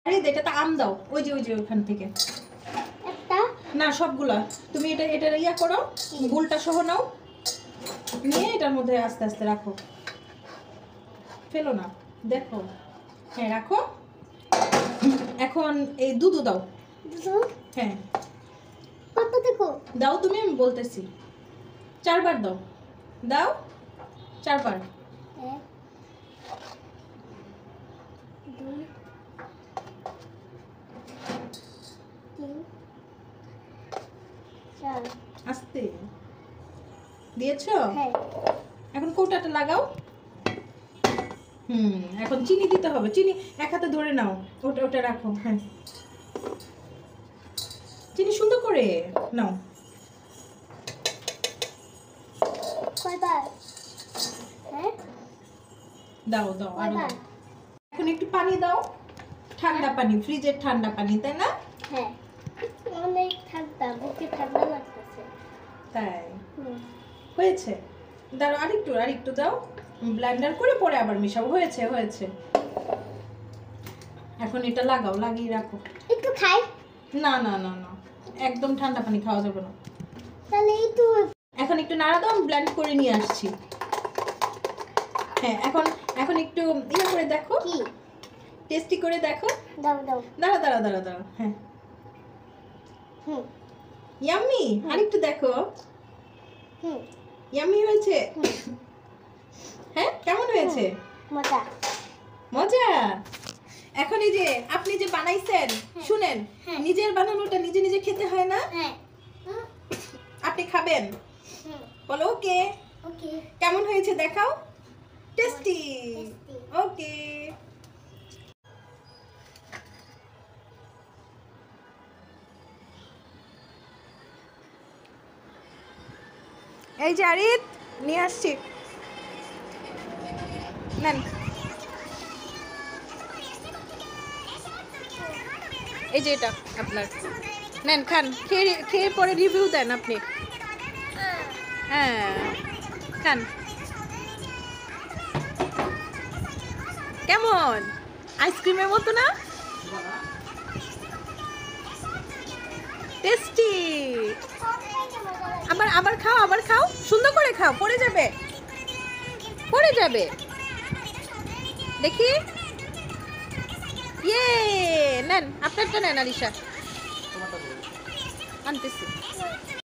আরে এটা আম দাও, ওই যে ওইখান থেকে একটা না, সবগুলা তুমি এটা ইয়া করো, গুলটা সহ নাও, নিয়ে এটার মধ্যে আস্তে আস্তে রাখো, ফেলো না, দেখো, হ্যাঁ রাখো। এখন এই দুধ দাও। হ্যাঁ কত দেখো দাও তুমি, আমি বলতেছি 4 বার দাও, দাও 4 বার। 1 2 3 4 আস্তে দিয়েছো? হ্যাঁ এখন কৌটাটা লাগাও। এখন চিনি দিতে হবে, চিনি এক হাতে ধরে নাও, ওটা রাখো। হ্যাঁ চিনি সুন্দর করে নাও। কয়বার? হ্যাঁ দাও দাও আরো দাও। এখন একটু পানি দাও, ঠান্ডা পানি, ফ্রিজের ঠান্ডা পানি, তাই না? হ্যাঁ অনেক ঠান্ডা, বুকে ঠান্ডা লাগতেছে। তাই হয়েছে, দাও আরেকটু দাও, ব্লেন্ডার করে পরে আবার মিশাও। হয়েছে হয়েছে, এখন এটা লাগাও, লাগিয়ে রাখো। একটু খাই। না না না না, একদম ঠান্ডা পানি খাওয়া যাবে না। তাহলে একটু এখন একটু নাড়া দাও, ব্লেন্ড করে নিয়ে আসছি। হ্যাঁ এখন একটু ইয়ে করে দেখো, কি টেস্টি করে দেখো। দাও দাও দাঁড়া। হ্যাঁ ইয়াম্মি, আরেকটু দেখো। ইয়াম্মি হয়েছে? হ্যাঁ কেমন হয়েছে? মজা মজা। এখন এই যে আপনি যে বানাইছেন, শুনেন, নিজের বানানোটা নিজে নিজে খেতে হয় না? হ্যাঁ আপনি খাবেন, বলো ওকে। ওকে কেমন হয়েছে দেখাও, টেস্টি। ওকে এই যে আরিত নিয়ে আসছি, নেন। এই যে এটা আপনার, নেন খান, খেয়ে পরে রিভিউ দেন আপনি। হ্যাঁ খান, কেমন আইসক্রিমের মতো না? টেস্টি। আবার খাও, সুন্দর করে খাও, পড়ে যাবে দেখি। ইয়ে নেন, আপনারটা নেন আরিশা, আনতেছি।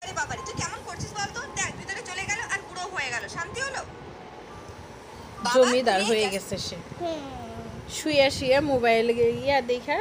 আরে বাবা রে, তুই কেমন করছিস বলতো? দেখ ভিতরে চলে গেল আর পুরো হয়ে গেল, শান্তি হলো? জমিদার হয়ে গেছে সে, শুয়ে মোবাইল ইয়া দেখা।